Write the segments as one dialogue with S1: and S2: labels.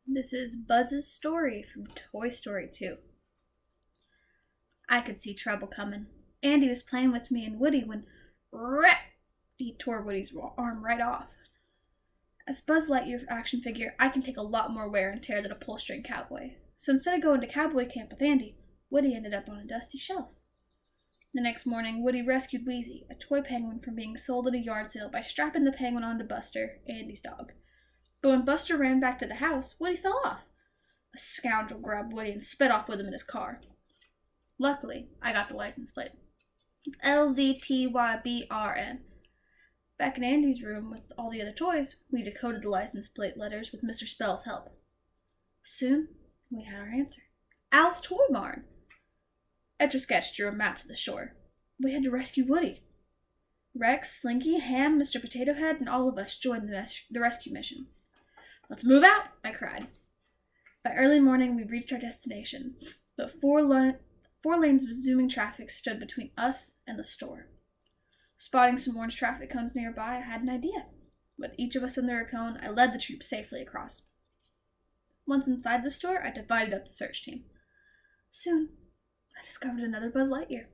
S1: This is Buzz's story from Toy Story 2. I could see trouble coming. Andy was playing with me and Woody when rap, he tore Woody's arm right off. As Buzz Lightyear action figure, I can take a lot more wear and tear than a pull-string cowboy. So instead of going to cowboy camp with Andy, Woody ended up on a dusty shelf. The next morning, Woody rescued Wheezy, a toy penguin, from being sold at a yard sale by strapping the penguin onto Buster, Andy's dog. But when Buster ran back to the house, Woody fell off. A scoundrel grabbed Woody and sped off with him in his car. Luckily, I got the license plate. LZTYBRN. Back in Andy's room with all the other toys, we decoded the license plate letters with Mr. Spell's help. Soon, we had our answer. Al's Toy Barn. Etch-a-Sketch drew a map to the shore. We had to rescue Woody. Rex, Slinky, Ham, Mr. Potato Head, and all of us joined the rescue mission. "Let's move out!" I cried. By early morning, we reached our destination, but four lanes of zooming traffic stood between us and the store. Spotting some orange traffic cones nearby, I had an idea. With each of us under a cone, I led the troop safely across. Once inside the store, I divided up the search team. Soon, I discovered another Buzz Lightyear.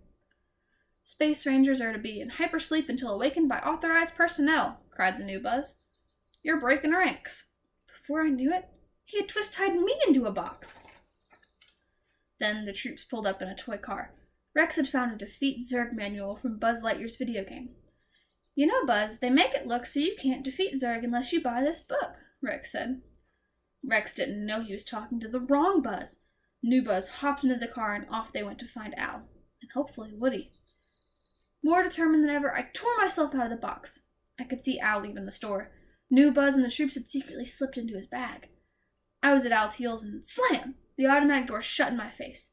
S1: "Space Rangers are to be in hypersleep until awakened by authorized personnel," cried the new Buzz. "You're breaking ranks." Before I knew it, he had twist-tied me into a box. Then the troops pulled up in a toy car. Rex had found a Defeat Zurg manual from Buzz Lightyear's video game. "You know, Buzz, they make it look so you can't defeat Zurg unless you buy this book," Rex said. Rex didn't know he was talking to the wrong Buzz. New Buzz hopped into the car and off they went to find Al, and hopefully Woody. More determined than ever, I tore myself out of the box. I could see Al leaving the store. New Buzz and the troops had secretly slipped into his bag. I was at Al's heels and slam! The automatic door shut in my face.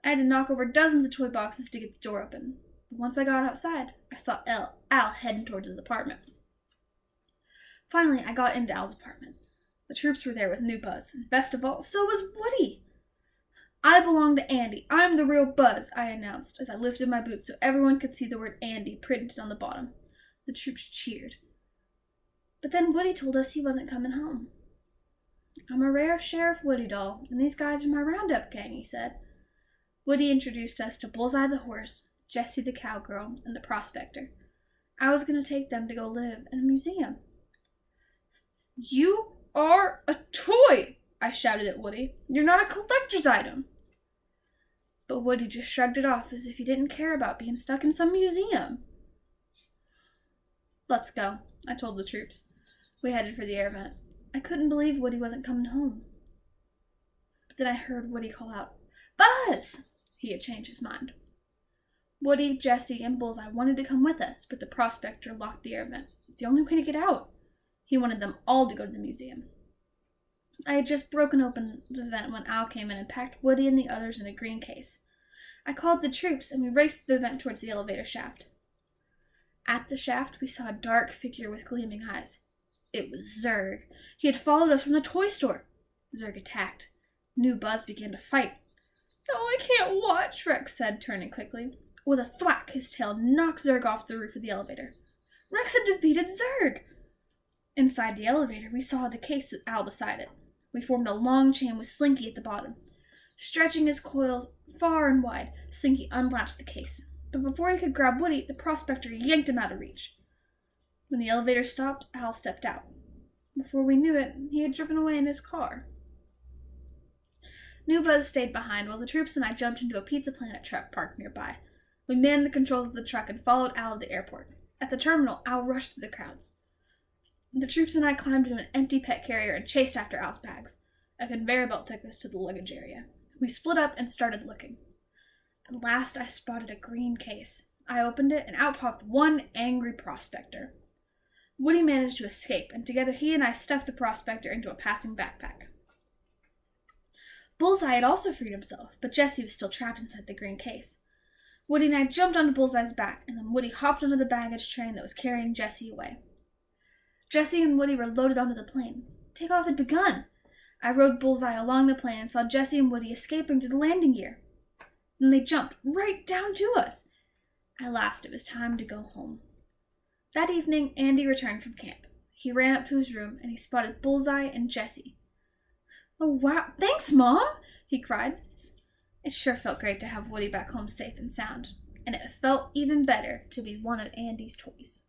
S1: I had to knock over dozens of toy boxes to get the door open. But once I got outside, I saw Al heading towards his apartment. Finally, I got into Al's apartment. The troops were there with New Buzz, and best of all, so was Woody. "I belong to Andy. I'm the real Buzz," I announced as I lifted my boots so everyone could see the word Andy printed on the bottom. The troops cheered. But then Woody told us he wasn't coming home. "I'm a rare Sheriff Woody doll, and these guys are my roundup gang," he said. Woody introduced us to Bullseye the horse, Jessie the cowgirl, and the prospector. I was going to take them to go live in a museum. "You are a toy!" I shouted at Woody. "You're not a collector's item." But Woody just shrugged it off as if he didn't care about being stuck in some museum. "Let's go," I told the troops. We headed for the air vent. I couldn't believe Woody wasn't coming home. But then I heard Woody call out, "Buzz!" He had changed his mind. Woody, Jessie, and Bullseye wanted to come with us, but the prospector locked the air vent. It was the only way to get out. He wanted them all to go to the museum. I had just broken open the vent when Al came in and packed Woody and the others in a green case. I called the troops, and we raced the vent towards the elevator shaft. At the shaft, we saw a dark figure with gleaming eyes. It was Zurg. He had followed us from the toy store. Zurg attacked. New Buzz began to fight. "Oh, I can't watch," Rex said, turning quickly. With a thwack, his tail knocked Zurg off the roof of the elevator. Rex had defeated Zurg! Inside the elevator, we saw the case with Al beside it. We formed a long chain with Slinky at the bottom. Stretching his coils far and wide, Slinky unlatched the case. But before he could grab Woody, the prospector yanked him out of reach. When the elevator stopped, Al stepped out. Before we knew it, he had driven away in his car. New Buzz stayed behind while the troops and I jumped into a Pizza Planet truck parked nearby. We manned the controls of the truck and followed Al to the airport. At the terminal, Al rushed through the crowds. The troops and I climbed into an empty pet carrier and chased after Al's bags. A conveyor belt took us to the luggage area. We split up and started looking. At last, I spotted a green case. I opened it, and out popped one angry prospector. Woody managed to escape, and together he and I stuffed the prospector into a passing backpack. Bullseye had also freed himself, but Jessie was still trapped inside the green case. Woody and I jumped onto Bullseye's back, and then Woody hopped onto the baggage train that was carrying Jessie away. Jessie and Woody were loaded onto the plane. Takeoff had begun. I rode Bullseye along the plane and saw Jessie and Woody escaping to the landing gear. Then they jumped right down to us. At last, it was time to go home. That evening, Andy returned from camp. He ran up to his room and he spotted Bullseye and Jessie. Oh, wow. Thanks, Mom, he cried. It sure felt great to have Woody back home safe and sound, and it felt even better to be one of Andy's toys.